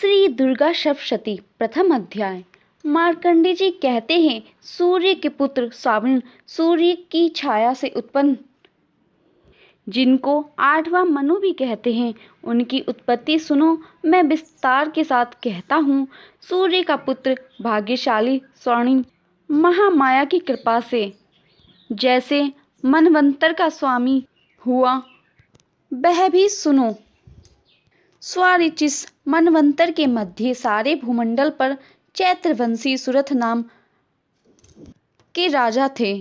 श्री दुर्गा सप्तशती प्रथम अध्याय। मार्कंडेय जी कहते हैं, सूर्य के पुत्र श्रावण सूर्य की छाया से उत्पन्न, जिनको आठवां मनु भी कहते हैं, उनकी उत्पत्ति सुनो। मैं विस्तार के साथ कहता हूँ। सूर्य का पुत्र भाग्यशाली स्वर्णिम महामाया की कृपा से जैसे मनवंतर का स्वामी हुआ, वह भी सुनो। स्वारिचिस मनवंतर के मध्य सारे भूमंडल पर चैत्रवंशी सुरथ नाम के राजा थे।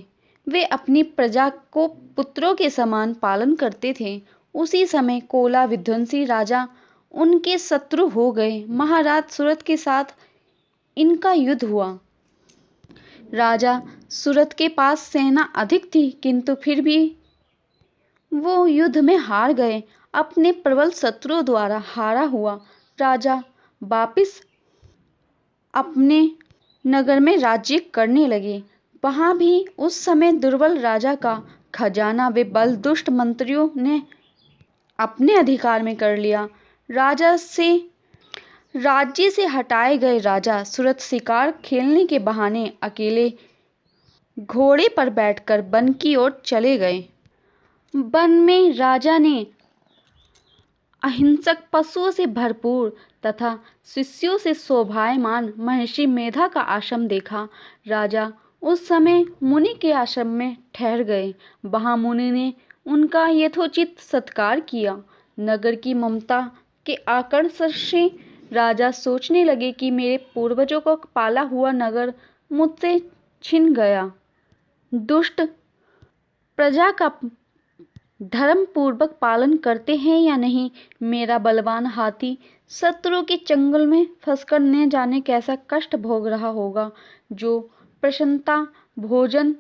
वे अपनी प्रजा को पुत्रों के समान पालन करते थे। उसी समय कोला विध्वंसी राजा उनके शत्रु हो गए। महाराज सुरथ के साथ इनका युद्ध हुआ। राजा सुरथ के पास सेना अधिक थी, किंतु फिर भी वो युद्ध में हार गए। अपने प्रबल शत्रुओं द्वारा हारा हुआ राजा वापिस अपने नगर में राज्य करने लगे। वहाँ भी उस समय दुर्बल राजा का खजाना वे बल दुष्ट मंत्रियों ने अपने अधिकार में कर लिया। राज्य से हटाए गए राजा सुरथ शिकार खेलने के बहाने अकेले घोड़े पर बैठकर वन की ओर चले गए। वन में राजा ने अहिंसक पशुओं से भरपूर तथा शिष्यों से शोभायमान महर्षि मेधा का आश्रम देखा। राजा उस समय मुनि के आश्रम में ठहर गए। वहाँ मुनि ने उनका यथोचित सत्कार किया। नगर की ममता के आकर्षण से राजा सोचने लगे कि मेरे पूर्वजों का पाला हुआ नगर मुझसे छिन गया। दुष्ट प्रजा का धर्म पूर्वक पालन करते हैं या नहीं। मेरा बलवान हाथी शत्रु के चंगुल में फंसकर न जाने कैसा कष्ट भोग रहा होगा। जो प्रसन्नता भोजन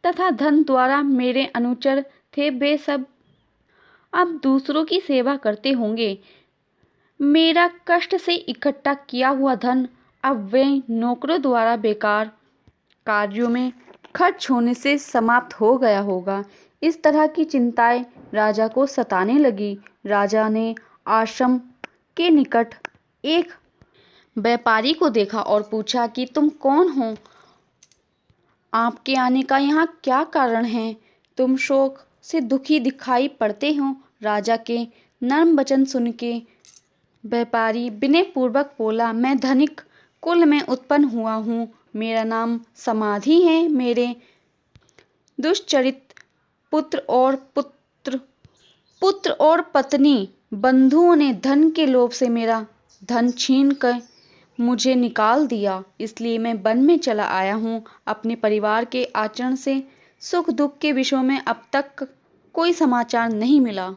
तथा धन द्वारा मेरे अनुचर थे, वे सब अब दूसरों की सेवा करते होंगे। मेरा कष्ट से इकट्ठा किया हुआ धन अब वे नौकरों द्वारा बेकार कार्यों में खर्च होने से समाप्त हो गया होगा। इस तरह की चिंताएं राजा को सताने लगी। राजा ने आश्रम के निकट एक व्यापारी को देखा और पूछा कि तुम कौन हो? आपके आने का यहाँ क्या कारण है? तुम शोक से दुखी दिखाई पड़ते हो। राजा के नर्म वचन सुन के व्यापारी विनय पूर्वक बोला, मैं धनिक कुल में उत्पन्न हुआ हूँ। मेरा नाम समाधि है। मेरे दुष्चरित पुत्र और पत्नी बंधुओं ने धन के लोभ से मेरा धन छीन कर मुझे निकाल दिया, इसलिए मैं वन में चला आया हूँ। अपने परिवार के आचरण से सुख दुख के विषयों में अब तक कोई समाचार नहीं मिला।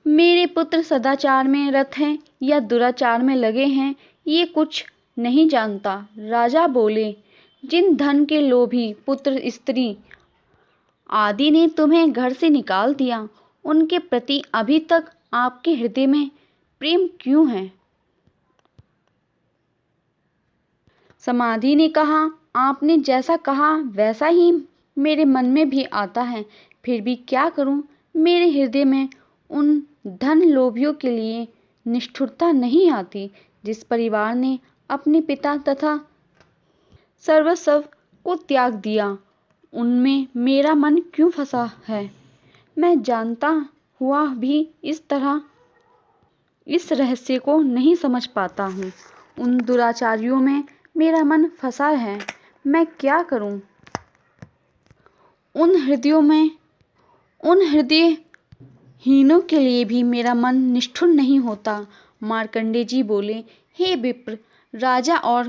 मेरे पुत्र सदाचार में रत हैं या दुराचार में लगे हैं, ये कुछ नहीं जानता। राजा बोले, जिन धन के लोभी पुत्र स्त्री आदि ने तुम्हें घर से निकाल दिया, उनके प्रति अभी तक आपके हृदय में प्रेम क्यों है? समाधि ने कहा, आपने जैसा कहा वैसा ही मेरे मन में भी आता है। फिर भी क्या करूं? मेरे हृदय में उन धन लोभियों के लिए निष्ठुरता नहीं आती। जिस परिवार ने अपने पिता तथा सर्वस्व को त्याग दिया, उनमें मेरा मन क्यों फंसा है? मैं जानता हुआ भी इस रहस्य को नहीं समझ पाता हूँ। उन दुराचारियों में मेरा मन फंसा है। मैं क्या करूँ? उन हृदयहीनों के लिए भी मेरा मन निष्ठुर नहीं होता। मार्कंडेय जी बोले, हे विप्र, राजा और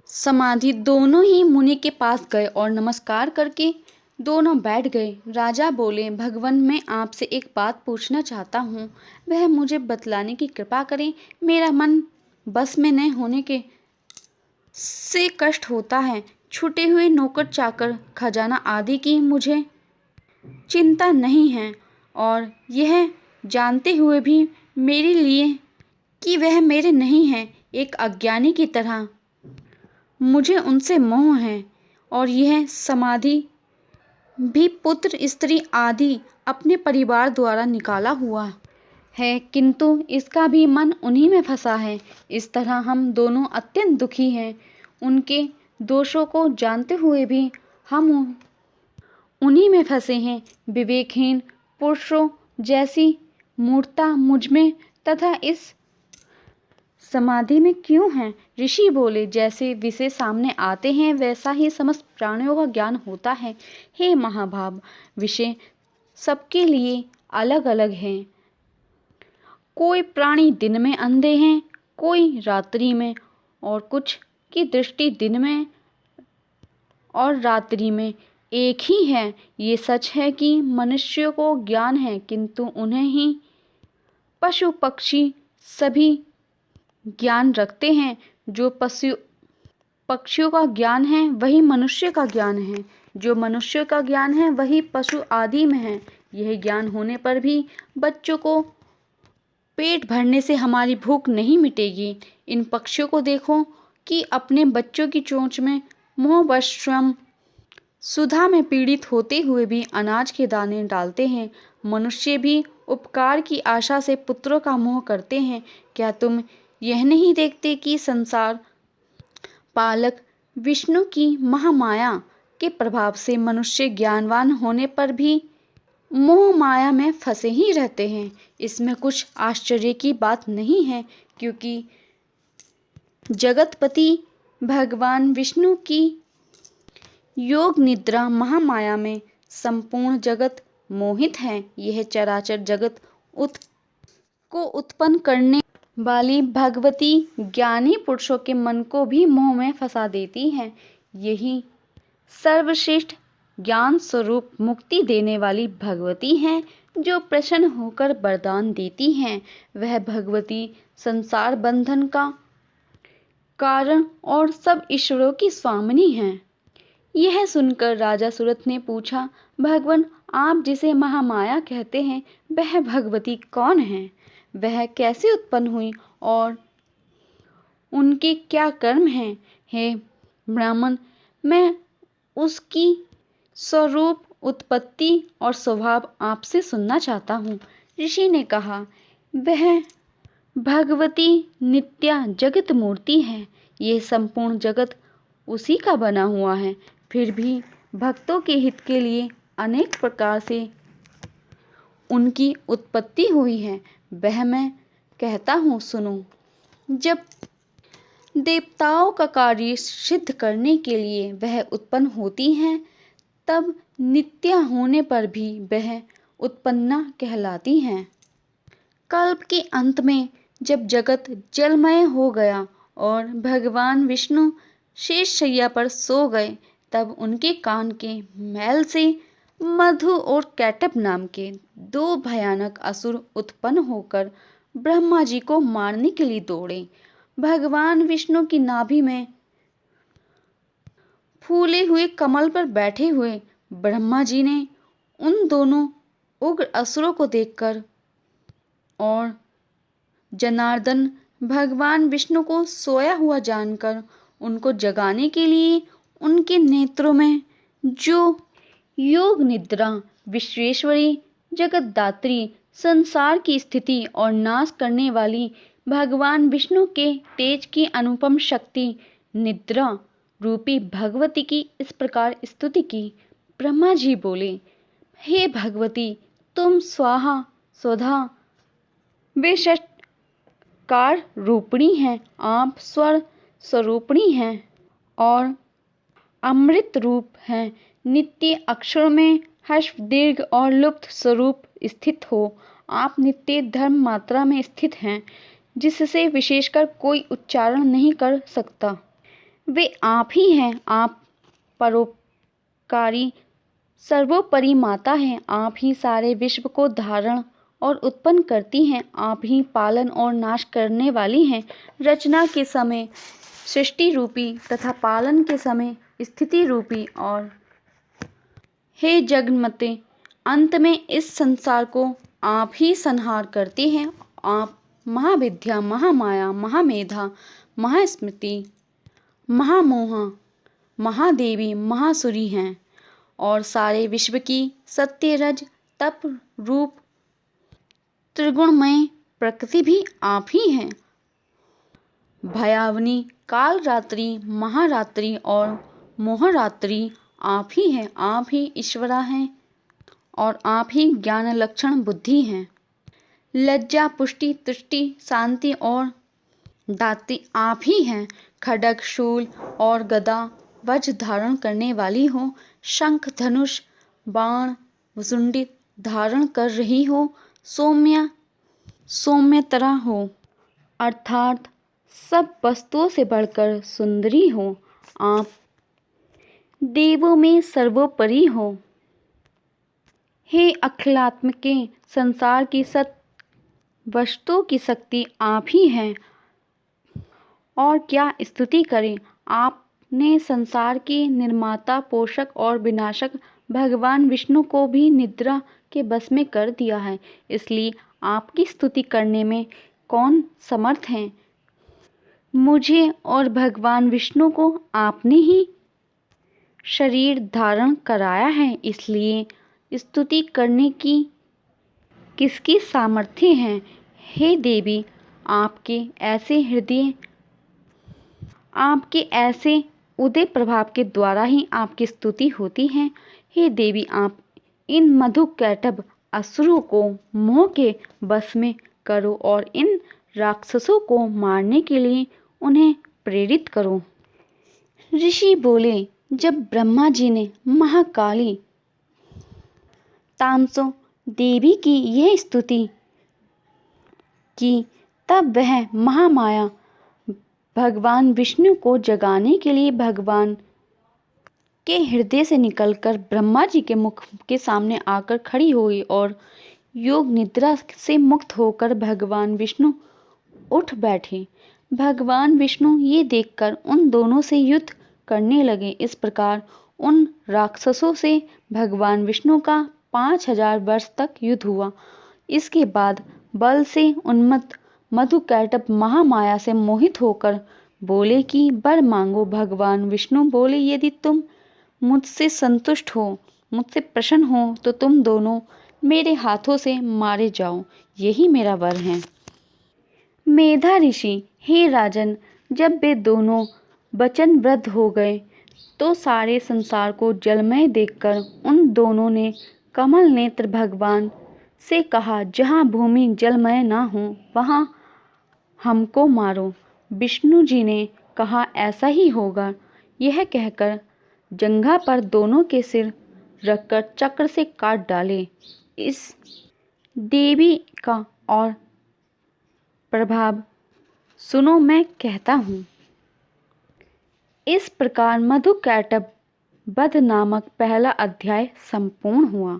समाधि दोनों ही मुनि के पास गए और नमस्कार करके दोनों बैठ गए। राजा बोले, भगवान, मैं आपसे एक बात पूछना चाहता हूँ, वह मुझे बतलाने की कृपा करें। मेरा मन बस में न होने के से कष्ट होता है। छूटे हुए नौकर चाकर खजाना आदि की मुझे चिंता नहीं है, और यह जानते हुए भी मेरे लिए कि वह मेरे नहीं हैं, एक अज्ञानी की तरह मुझे उनसे मोह है। और यह समाधि भी पुत्र स्त्री आदि अपने परिवार द्वारा निकाला हुआ है, किंतु इसका भी मन उन्हीं में फंसा है। इस तरह हम दोनों अत्यंत दुखी हैं। उनके दोषों को जानते हुए भी हम उन्हीं में फंसे हैं। विवेकहीन पुरुषों जैसी मूर्खता मुझ में तथा इस समाधि में क्यों है? ऋषि बोले, जैसे विषय सामने आते हैं वैसा ही समस्त प्राणियों का ज्ञान होता है। हे महाभाव, विषय सबके लिए अलग अलग हैं। कोई प्राणी दिन में अंधे हैं, कोई रात्रि में, और कुछ की दृष्टि दिन में और रात्रि में एक ही है। ये सच है कि मनुष्यों को ज्ञान है, किंतु उन्हें ही पशु पक्षी सभी ज्ञान रखते हैं। जो पक्षियों का ज्ञान है वही मनुष्य का ज्ञान है, जो मनुष्य का ज्ञान है वही पशु आदि में है। यह ज्ञान होने पर भी बच्चों को पेट भरने से हमारी भूख नहीं मिटेगी। इन पक्षियों को देखो कि अपने बच्चों की चोंच में मोहवश स्वयं सुधा में पीड़ित होते हुए भी अनाज के दाने डालते हैं। मनुष्य भी उपकार की आशा से पुत्रों का मोह करते हैं। क्या तुम यह नहीं देखते कि संसार पालक विष्णु की महामाया के प्रभाव से मनुष्य ज्ञानवान होने पर भी मोह माया में फंसे ही रहते हैं? इसमें कुछ आश्चर्य की बात नहीं है, क्योंकि जगतपति भगवान विष्णु की योग निद्रा महामाया में संपूर्ण जगत मोहित है। यह चराचर जगत को उत्पन्न करने वाली भगवती ज्ञानी पुरुषों के मन को भी मोह में फंसा देती है। यही सर्वश्रेष्ठ ज्ञान स्वरूप मुक्ति देने वाली भगवती हैं, जो प्रसन्न होकर वरदान देती हैं। वह भगवती संसार बंधन का कारण और सब ईश्वरों की स्वामिनी हैं। यह सुनकर राजा सुरथ ने पूछा, भगवान, आप जिसे महामाया कहते हैं वह भगवती कौन है? वह कैसे उत्पन्न हुई और उनके क्या कर्म हैं? हे ब्राह्मण, मैं उसकी स्वरूप, उत्पत्ति और स्वभाव आपसे सुनना चाहता हूँ। ऋषि ने कहा, वह भगवती नित्या जगत मूर्ति है। ये संपूर्ण जगत उसी का बना हुआ है। फिर भी भक्तों के हित के लिए अनेक प्रकार से उनकी उत्पत्ति हुई है। वह मैं कहता हूँ, सुनो। जब देवताओं का कार्य सिद्ध करने के लिए वह उत्पन्न होती हैं, तब नित्य होने पर भी वह उत्पन्ना कहलाती हैं। कल्प के अंत में जब जगत जलमय हो गया और भगवान विष्णु शेष शैया पर सो गए, तब उनके कान के मैल से मधु और कैटभ नाम के दो भयानक असुर उत्पन्न होकर ब्रह्मा जी को मारने के लिए दौड़े। भगवान विष्णु की नाभि में फूले हुए कमल पर बैठे हुए ब्रह्मा जी ने उन दोनों उग्र असुरों को देखकर और जनार्दन भगवान विष्णु को सोया हुआ जानकर उनको जगाने के लिए उनके नेत्रों में जो योग निद्रा, विश्वेश्वरी, जगतदात्री, संसार की स्थिति और नाश करने वाली भगवान विष्णु के तेज की अनुपम शक्ति निद्रा रूपी भगवती की इस प्रकार स्तुति की। ब्रह्मा जी बोले, हे भगवती, तुम स्वाहा स्वधा विषटकार रूपिणी हैं। आप स्वर स्वरूपिणी हैं और अमृत रूप हैं। नित्य अक्षरों में हर्ष, दीर्घ और लुप्त स्वरूप स्थित हो। आप नित्य धर्म मात्रा में स्थित हैं, जिससे विशेषकर कोई उच्चारण नहीं कर सकता। वे आप ही हैं। आप परोपकारी सर्वोपरि माता हैं। आप ही सारे विश्व को धारण और उत्पन्न करती हैं। आप ही पालन और नाश करने वाली हैं। रचना के समय सृष्टि रूपी तथा पालन के समय स्थिति रूपी और हे जगन्माते, अंत में इस संसार को आप ही संहार करते हैं। आप महाविद्या, महामाया, महामेधा, महास्मृति, महामोहा, महादेवी, महासुरी हैं और सारे विश्व की सत्य, रज, तप रूप त्रिगुणमय प्रकृति भी आप ही हैं। भयावनी कालरात्रि, महारात्रि और मोहरात्रि आप ही हैं। आप ही ईश्वरा हैं और आप ही ज्ञान लक्षण बुद्धि हैं। लज्जा, पुष्टि, तुष्टि, शांति और दाति आप ही हैं। खड्ग, शूल और गदा वज्र धारण करने वाली हो, शंख, धनुष, बाण, वसुंडी धारण कर रही हो, सौम्यतरा हो, अर्थात सब वस्तुओं से बढ़कर सुंदरी हो। आप देवों में सर्वोपरि हो। हे अखिलात्मक के संसार की सत वस्तुओं की शक्ति आप ही हैं। और क्या स्तुति करें, आपने संसार के निर्माता, पोषक और विनाशक भगवान विष्णु को भी निद्रा के बस में कर दिया है। इसलिए आपकी स्तुति करने में कौन समर्थ है। मुझे और भगवान विष्णु को आपने ही शरीर धारण कराया है, इसलिए स्तुति करने की किसकी सामर्थ्य है। हे देवी, आपके ऐसे उदय प्रभाव के द्वारा ही आपकी स्तुति होती है। हे देवी, आप इन मधुकैटभ असुरों को मोह के बस में करो और इन राक्षसों को मारने के लिए उन्हें प्रेरित करो। ऋषि बोले, जब ब्रह्मा जी ने महाकाली तामसो देवी की यह स्तुति की, तब वह महामाया भगवान विष्णु को जगाने के लिए भगवान के हृदय से निकलकर ब्रह्मा जी के मुख के सामने आकर खड़ी हुई और योग निद्रा से मुक्त होकर भगवान विष्णु उठ बैठे। भगवान विष्णु ये देखकर उन दोनों से युद्ध करने लगे। इस प्रकार उन राक्षसों से भगवान विष्णु का 5000 वर्ष तक युद्ध हुआ। इसके बाद बल से उन्मत्त मधुकैटभ महामाया से मोहित होकर बोले कि वर मांगो। भगवान विष्णु बोले, यदि तुम मुझसे संतुष्ट हो, मुझसे प्रसन्न हो, तो तुम दोनों मेरे हाथों से मारे जाओ, यही मेरा वर है। मेधा ऋषि, हे राजन, जब वे दोनों वचनबद्ध हो गए तो सारे संसार को जलमय देखकर उन दोनों ने कमल नेत्र भगवान से कहा, जहाँ भूमि जलमय ना हो वहाँ हमको मारो। विष्णु जी ने कहा, ऐसा ही होगा। यह कहकर जंघा पर दोनों के सिर रखकर चक्र से काट डाले। इस देवी का और प्रभाव सुनो, मैं कहता हूँ। इस प्रकार मधुकैटभ वध नामक पहला अध्याय संपूर्ण हुआ।